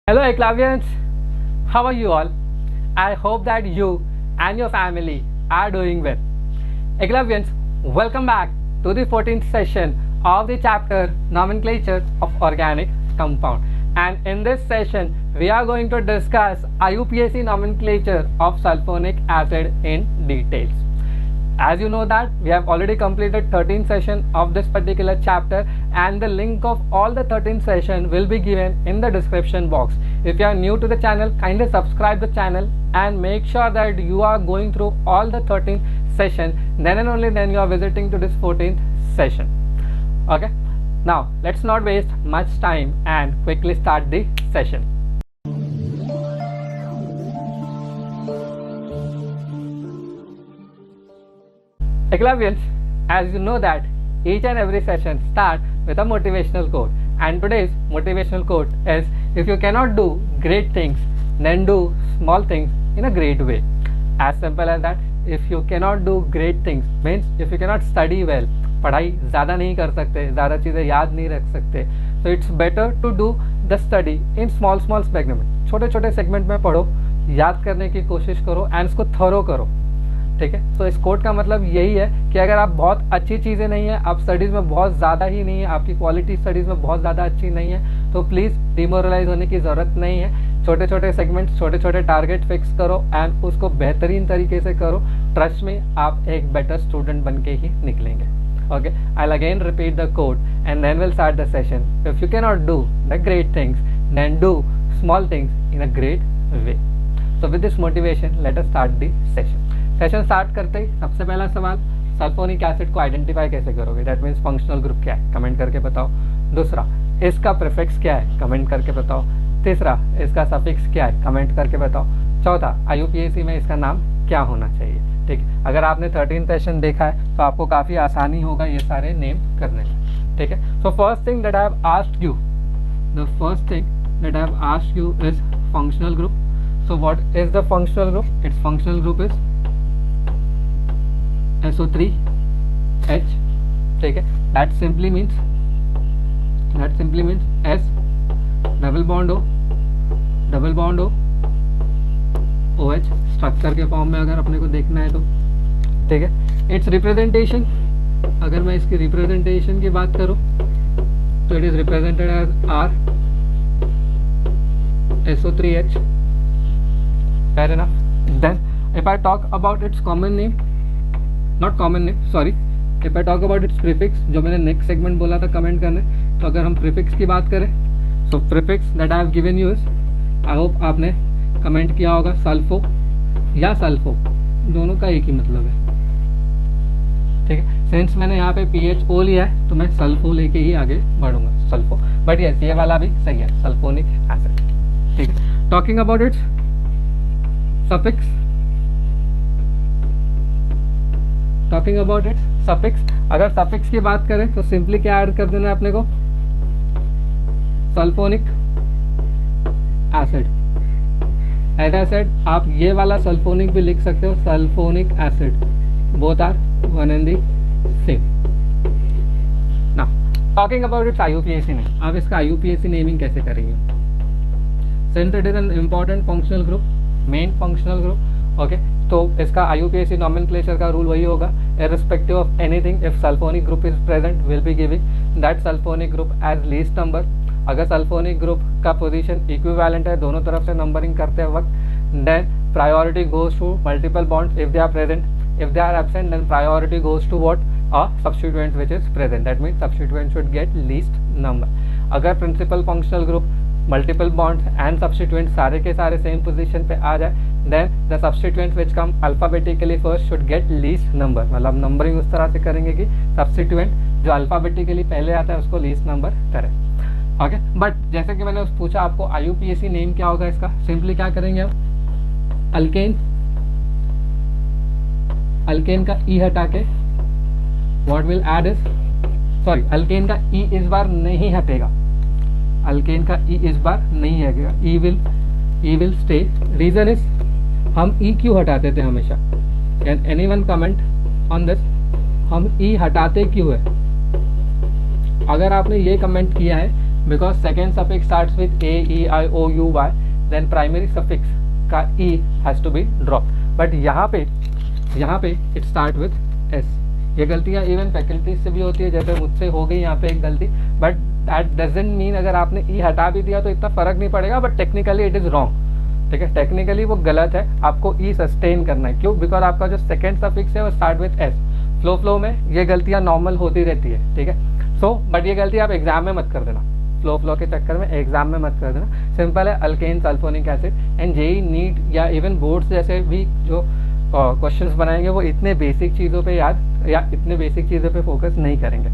Hello Eclavians, how are you all? I hope that you and your family are doing well. Eclavians, welcome back to the 14th session of the chapter Nomenclature of Organic Compound. And in this session, we are going to discuss IUPAC nomenclature of sulfonic acid in details. As you know that we have already completed 13 session of this particular chapter, and the link of all the 13 session will be given in the description box. If you are new to the channel, kindly subscribe the channel and make sure that you are going through all the 13 session. Then and only then you are visiting to this 14th session. Okay, now let's not waste much time and quickly start the session. Eclavians, as you know that each and every session start with a motivational quote, and today's motivational quote is, if you cannot do great things, then do small things in a great way. As simple as that. If you cannot do great things means if you cannot study well, पढ़ाई ज़्यादा नहीं कर सकते, ज़्यादा चीज़ें याद नहीं रख सकते, so it's better to do the study in small segment. छोटे छोटे सेगमेंट में पढ़ो, याद करने की कोशिश करो एंड इसको थरो करो. ठीक है, तो इस कोट का मतलब यही है कि अगर आप बहुत अच्छी चीज़ें नहीं है, आप स्टडीज़ में बहुत ज़्यादा ही नहीं है, आपकी क्वालिटी स्टडीज़ में बहुत ज़्यादा अच्छी नहीं है, तो प्लीज़ डिमोरलाइज होने की ज़रूरत नहीं है. छोटे छोटे सेगमेंट्स, छोटे छोटे टारगेट फिक्स करो एंड उसको बेहतरीन तरीके से करो. ट्रस्ट में आप एक बेटर स्टूडेंट बन के ही निकलेंगे. Okay, I'll again repeat the quote and then we'll start the session. If you cannot do the great things, then do small things in a great way. So with this motivation, let us start the session. Session start करते ही सबसे पहला सवाल, sulphonic acid को identify कैसे करोगे? That means functional group क्या है, comment करके बताओ. दूसरा, इसका प्रीफिक्स क्या है, कमेंट करके बताओ. तीसरा, इसका सफिक्स क्या है, कमेंट करके बताओ. चौथा, IUPAC में इसका नाम क्या होना चाहिए. ठीक है, अगर आपने 13 सेशन देखा है तो आपको काफ़ी आसानी होगा ये सारे नेम करने में. ठीक है, so first thing that I have asked you, the first thing that I have asked you is functional group. So what is the functional group? It's functional group is SO3H. ठीक है, that simply means S double bond O OH structure के form में अगर अपने को देखना है तो. ठीक है, इट्स रिप्रेजेंटेशन, अगर मैं इसकी रिप्रेजेंटेशन की बात करूं तो it is represented as R SO3H. fair enough. Then if I talk about its common name, not common name, sorry, if I talk about its prefix, जो मैंने नेक्स्ट सेगमेंट बोला था कमेंट करने, तो अगर हम प्रीफिक्स की बात करें, so prefix that I have given you is, I hope आपने कमेंट किया होगा, सल्फो या सल्फो, दोनों का एक ही मतलब है. ठीक है, सिंस मैंने यहाँ पे PHO लिया है तो मैं सल्फो लेके ही आगे बढ़ूंगा, सल्फो. बट यस, ये वाला भी सही है, सल्फोनिक एसिड. ठीक है, talking about it's suffix, talking about it's suffix, अगर सफिक्स की बात करें तो सिंपली क्या ऐड कर देना है अपने को, sulphonic acid. As I said, आप ये वाला सल्फोनिक भी लिख सकते हो, sulphonic acid, both are one and the same. Now talking about its IUPAC name, आप इसका IUPAC नेमिंग कैसे करेंगे? Since it is an important functional group, main functional group. Okay, तो इसका IUPAC नॉमेनक्लेचर का रूल वही होगा, irrespective of anything, if sulfonic group is present, will be giving that sulfonic group as least number. अगर sulphonic group का position equivalent है दोनों तरफ से नंबरिंग करते वक्त, then priority goes to multiple bonds if they are present. If they are absent, then priority goes to what, a substituent which is present. That means substituent should get least number. अगर principal functional group, multiple bonds and substituent सारे के सारे same position पे आ जाए, then the substituent which come alphabetically first should get least number. मतलब numbering उस तरह से करेंगे कि substituent जो अल्फाबेटिकली पहले आता है उसको लीस्ट नंबर करें. ओके, बट जैसे कि मैंने पूछा आपको IUPAC नेम क्या होगा इसका, सिंपली क्या करेंगे हम, अल्केन का E हटा के what will add is, sorry, alkane का E इस बार नहीं हटेगा, अल्केन का E इस बार नहीं हटेगा, E will stay. Reason is, हम E क्यों हटाते थे हमेशा? Can anyone comment on this? हम E हटाते क्यों है? अगर आपने ये कमेंट किया है because second suffix starts with a, e, i, o, u, y, then primary suffix का e has to be dropped. But यहाँ पे it start with s. ये गलतियाँ इवन फैकल्टीज से भी होती है, जैसे मुझसे हो गई यहाँ पे एक गलती, बट दैट डजंट मीन अगर आपने ई हटा भी दिया तो इतना फर्क नहीं पड़ेगा, but technically it is wrong, ठीक है, टेक्निकली वो गलत है, आपको ई सस्टेन करना है। क्यों? बिकॉज आपका जो सेकेंड सफिक्स है वो स्टार्ट विथ एस। फ्लो में ये गलतियाँ नॉर्मल होती रहती है, ठीक है। सो बट ये गलती आप एग्जाम में मत कर देना, फ्लो के चक्कर में एग्जाम में मत कर देना। सिंपल है, alkane sulphonic acid. And JEE NEET या इवन बोर्ड्स जैसे भी जो क्वेश्चंस बनाएंगे वो इतने बेसिक चीज़ों पे इतने बेसिक चीज़ों पे फोकस नहीं करेंगे,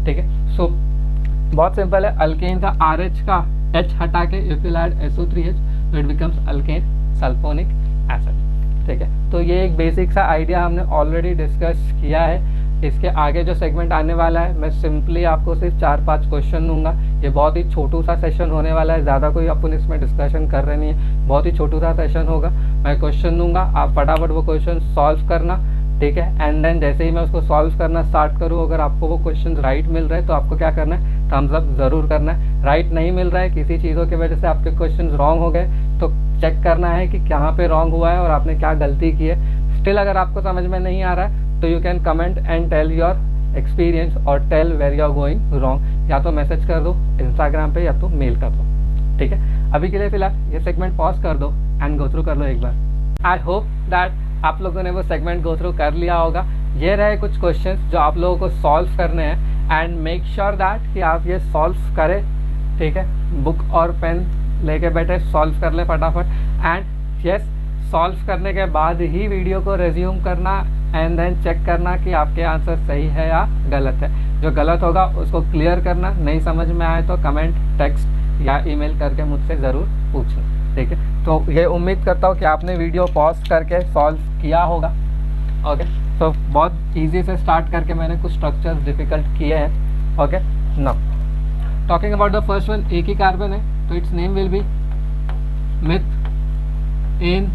ठीक है। सो बहुत सिंपल है, अल्केन का RH का H हटा के इफ यू ऐड SO3H तो it becomes alkane sulphonic acid, ठीक है। तो ये एक बेसिक सा आइडिया हमने ऑलरेडी डिस्कस किया है। इसके आगे जो सेगमेंट आने वाला है, मैं सिंपली आपको सिर्फ 4-5 क्वेश्चन दूंगा। ये बहुत ही छोटू सा सेशन होने वाला है, ज़्यादा कोई अपन इसमें डिस्कशन कर रहे नहीं है, बहुत ही छोटू सा सेशन होगा। मैं क्वेश्चन दूंगा, आप फटाफट वो क्वेश्चन सॉल्व करना, ठीक है। एंड देन जैसे ही मैं उसको सॉल्व करना स्टार्ट करूँ, अगर आपको वो क्वेश्चन राइट मिल रहा है तो आपको क्या करना है, थम्स अप ज़रूर करना है। राइट नहीं मिल रहा है, किसी चीज़ों की वजह से आपके क्वेश्चन रॉन्ग हो गए, तो चेक करना है कि कहाँ पे रॉन्ग हुआ है और आपने क्या गलती की है। स्टिल अगर आपको समझ में नहीं आ रहा है तो you can comment and tell your experience और tell where you are going wrong. या तो मैसेज कर दो इंस्टाग्राम पे या तो मेल कर दो, ठीक है। अभी के लिए फिलहाल ये सेगमेंट पॉज कर दो एंड गो थ्रू कर लो एक बार। आई होप दैट आप लोगों ने वो सेगमेंट गो थ्रू कर लिया होगा। ये रहे कुछ क्वेश्चंस जो आप लोगों को सॉल्व करने हैं एंड मेक श्योर दैट कि आप ये सॉल्व करें, ठीक है। बुक और पेन लेके बैठे, सॉल्व कर ले फटाफट। एंड यस, सॉल्व करने के बाद ही वीडियो को रिज्यूम करना एंड देन चेक करना कि आपके आंसर सही है या गलत है। जो गलत होगा उसको क्लियर करना, नहीं समझ में आए तो कमेंट, टेक्स्ट या ईमेल करके मुझसे ज़रूर पूछना, ठीक है। तो ये उम्मीद करता हूँ कि आपने वीडियो पॉज करके सॉल्व किया होगा। ओके, तो बहुत ईजी से स्टार्ट करके मैंने कुछ स्ट्रक्चर्स डिफ़िकल्ट किए हैं। Okay, now talking about the first one, एक ही कार्बन है तो it's name will B methane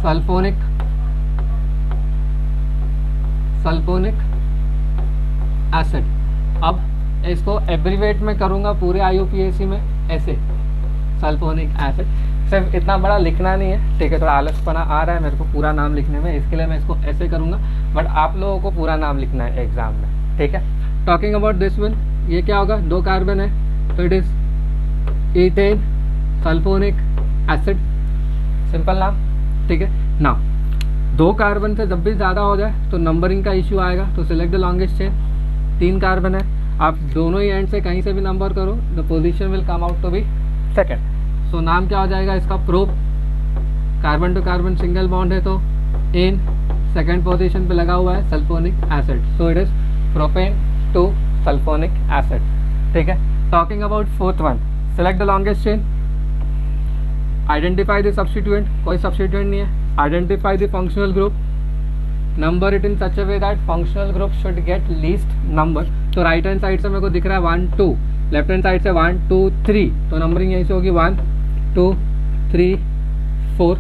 sulphonic acid. अब इसको एब्रीवेट में करूँगा पूरे IUPAC में ऐसे, सल्फोनिक एसिड। सिर्फ इतना बड़ा लिखना नहीं है, ठीक है, थोड़ा आलसपना आ रहा है मेरे को पूरा नाम लिखने में, इसके लिए मैं इसको ऐसे करूँगा, बट आप लोगों को पूरा नाम लिखना है एग्जाम में, ठीक है। टॉकिंग अबाउट दिस वन, ये क्या होगा, 2 कार्बन है तो it is ethane sulphonic acid, simple नाम, ठीक है ना। 2 कार्बन से जब भी ज़्यादा हो जाए तो नंबरिंग का इशू आएगा, तो select the longest chain. 3 carbon है, आप दोनों ही एंड से कहीं से भी नंबर करो, the position will come out to be second. So नाम क्या हो जाएगा इसका, prop. Carbon two carbon single bond है तो इन सेकंड पोजीशन पे लगा हुआ है sulphonic acid, so it is propane two sulphonic acid, ठीक है। Talking about 4th one, select the longest chain, identify the substituent, कोई सब्स्टिट्यूएंट नहीं है, identify the functional group, number it in such a way that functional group should get least number. तो right hand side से मेरे को दिख रहा है 1 2, लेफ्ट हैंड साइड से 1 2 3, तो नंबरिंग यहीं से होगी 1 2 3 4।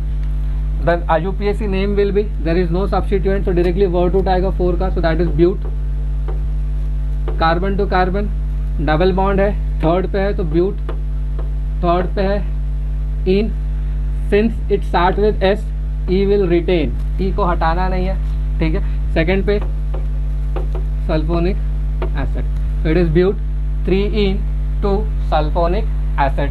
The IUPAC name will be, there is no substituent, तो डायरेक्टली वर्ड रूट आएगा 4 का, so that is but. Carbon two carbon double bond है, 3rd पे है तो ब्यूट, 3rd पे है ene, since it start with S, E will retain, E को हटाना नहीं है, ठीक है। 2nd पे sulphonic acid, so it is but 3-ene-2 sulphonic acid.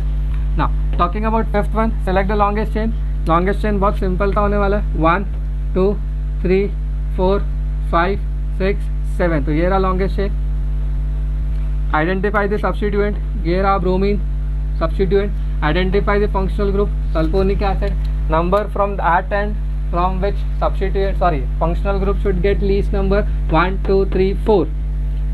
Now talking about 5th one, select the longest chain. Longest chain बहुत simple सा होने वाला है, 1 2 3 4 5 6 7, तो ये रहा longest chain. Identify the substituent, ये रहा bromine substituent. Identify the functional group sulphonic acid, number from that and from which functional group should get least number 1 2 3 4,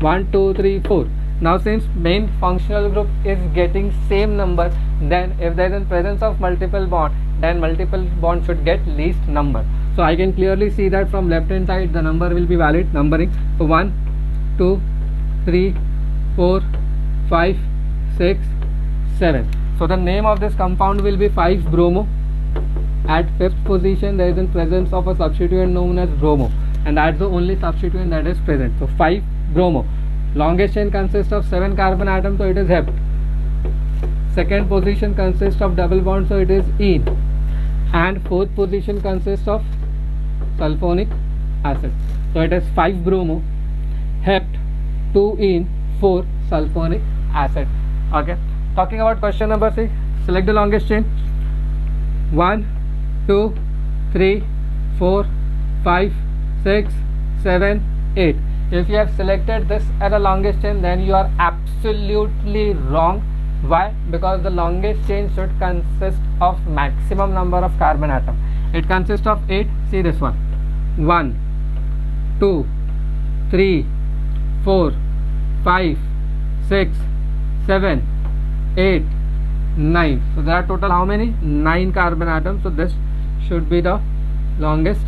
1 2 3 4. Now since main functional group is getting same number, then if there is in presence of multiple bond, then multiple bond should get least number. So I can clearly see that from left hand side the number will be valid numbering, so 1 2 3 4 5 6 7. So the name of this compound will be 5-bromo. At 5th position there is in presence of a substituent known as bromo, and that's the only substituent that is present, so 5-bromo. Longest chain consists of 7 carbon atoms, so it is hept. Second position consists of double bond, so it is ene. And fourth position consists of sulfonic acid, so it is 5 bromo, hept, 2 ene, 4 sulfonic acid. Okay, talking about question number 6, select the longest chain. 1 2 3 4 5 6 7 8. If you have selected this as the longest chain, then you are absolutely wrong. Why? Because the longest chain should consist of maximum number of carbon atoms. It consists of 8. See this one: 1 2 3 4 5 6 7 8 9. So there are total how many? 9 carbon atoms. So this should be the longest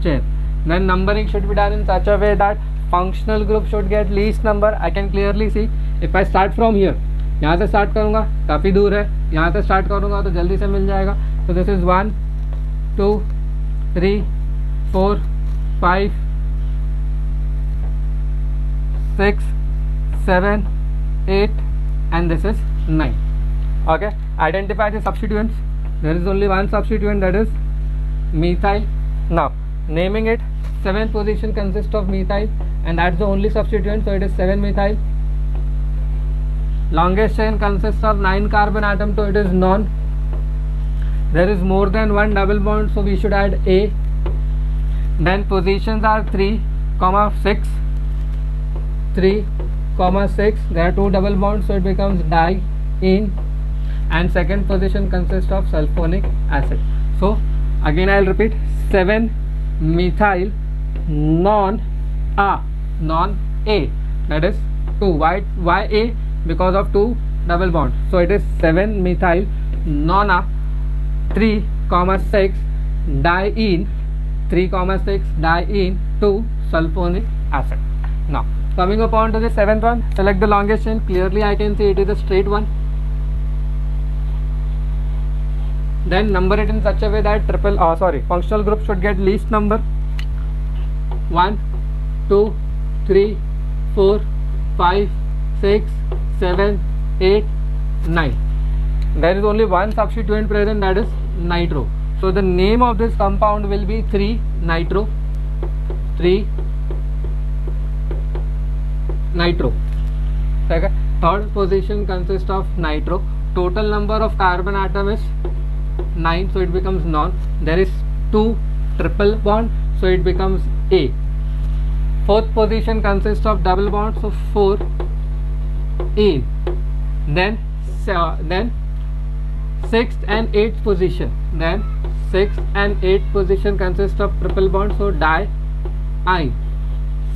chain. Then numbering should be done in such a way that functional group should get least number. I can clearly see if I start from here, यहाँ से start करूँगा, काफ़ी दूर है, यहाँ से start करूँगा तो जल्दी से मिल जाएगा. तो this is 1 2 3 4 5 6 7 8 and this is 9. Okay, identify the substituents. There is only one substituent, that is methyl. Now naming it, 7th position consists of methyl and that's the only substituent, so it is 7 methyl. Longest chain consists of 9 carbon atoms, so it is non. There is more than one double bond, so we should add A. Then positions are 3, 6, 3, 6. There are 2 double bonds, so it becomes diene. And second position consists of sulfonic acid. So again I will repeat: 7 methyl non A, that is 2. Why A? Because of 2 double bonds, so it is 7 methyl non A, 3, 6 diene, 3, 6 diene 2 sulfonic acid. Now coming upon to the 7th one, select the longest chain. Clearly I can see it is a straight one. Then number it in such a way that functional group should get least number. 1 2 3 4 5 6 7 8 9. There is only one substituent present, that is nitro. So the name of this compound will be 3-nitro. 3-nitro. Okay. Third position consists of nitro. Total number of carbon atom is 9, so it becomes non. There is 2 triple bond, so it becomes A. Fourth position consists of double bond, so 4 ene. Then 6th and 8th position. Then 6th and 8th position consists of triple bond, so diene.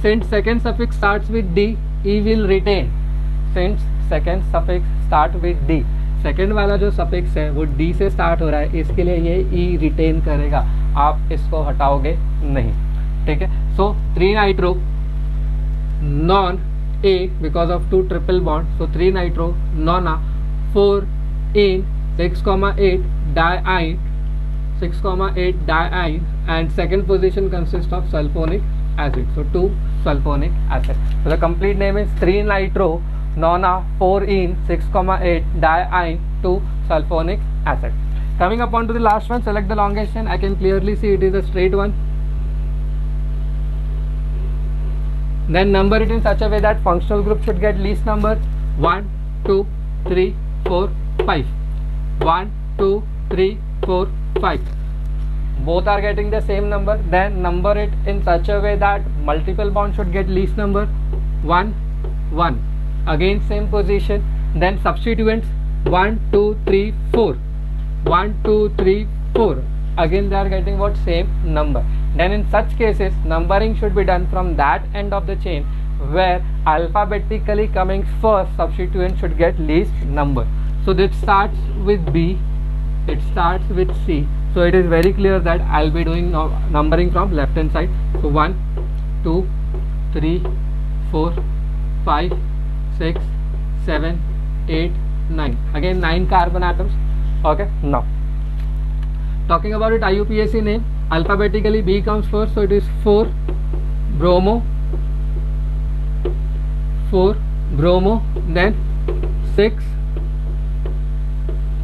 Since second suffix starts with D, E will retain. Since second suffix start with D, second वाला जो suffix है वो D से start हो रहा है, इसके लिए ये ई रिटेन करेगा, आप इसको हटाओगे नहीं. ठीक है. So 3-nitro non a because of 2 triple bond, so 3-nitro non ah. 4 in 6,8 diene, 6,8 diene, and second position consists of sulfonic acid, so 2 sulfonic acid. So the complete name is 3-nitro non-A 4-ene 6,8 diene 2 sulfonic acid. Coming upon to the last one, select the longest chain. I can clearly see it is a straight one. Then number it in such a way that functional group should get least number. 1 2 3 4 5. 1 2 3 4 5. Both are getting the same number. Then number it in such a way that multiple bonds should get least number. 1 1. Again same position. Then substituents 1 2 3 4. 1 2 3 4. Again they are getting what? Same number. Then in such cases numbering should be done from that end of the chain where alphabetically coming first substituent should get least number. So this starts with B, it starts with C. So it is very clear that I'll be doing numbering from left hand side. So 1 2 3 4 5 6 7 8 9. Again 9 carbon atoms. Okay. Now talking about it, IUPAC name, alphabetically B comes first, so it is 4 bromo 4 bromo, then 6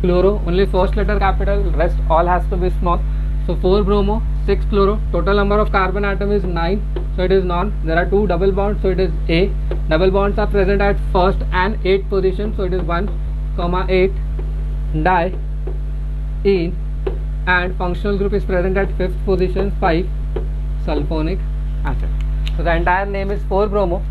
chloro, only first letter capital, rest all has to be small. So 4 bromo, 6 chloro, total number of carbon atom is 9, so it is non. There are 2 double bonds, so it is A. Double bonds are present at first and 8th position, so it is 1, 8 diene, and functional group is present at 5th position, 5 sulfonic acid. So the entire name is 4 bromo,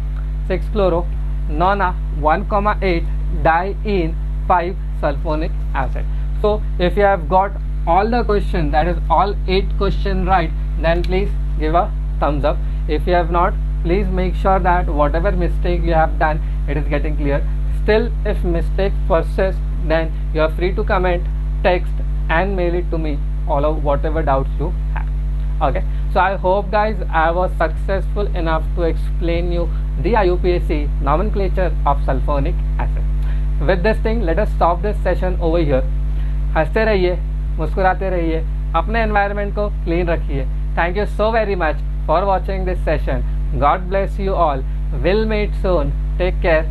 6 chloro, nona, 1, 8 diene, 5 sulfonic acid. So if you have got all the questions, that is all 8 questions right, then please give a thumbs up. If you have not, please make sure that whatever mistake you have done, it is getting clear. Still, if mistake persists, then you are free to comment, text and mail it to me, all of whatever doubts you have. Okay, so I hope guys I was successful enough to explain you the IUPAC nomenclature of sulfonic acid. With this thing, let us stop this session over here. हंसते रहिए, मुस्कुराते रहिए, अपने environment को clean रखिए. Thank you so very much for watching this session. God bless you all. Will meet soon. Take care.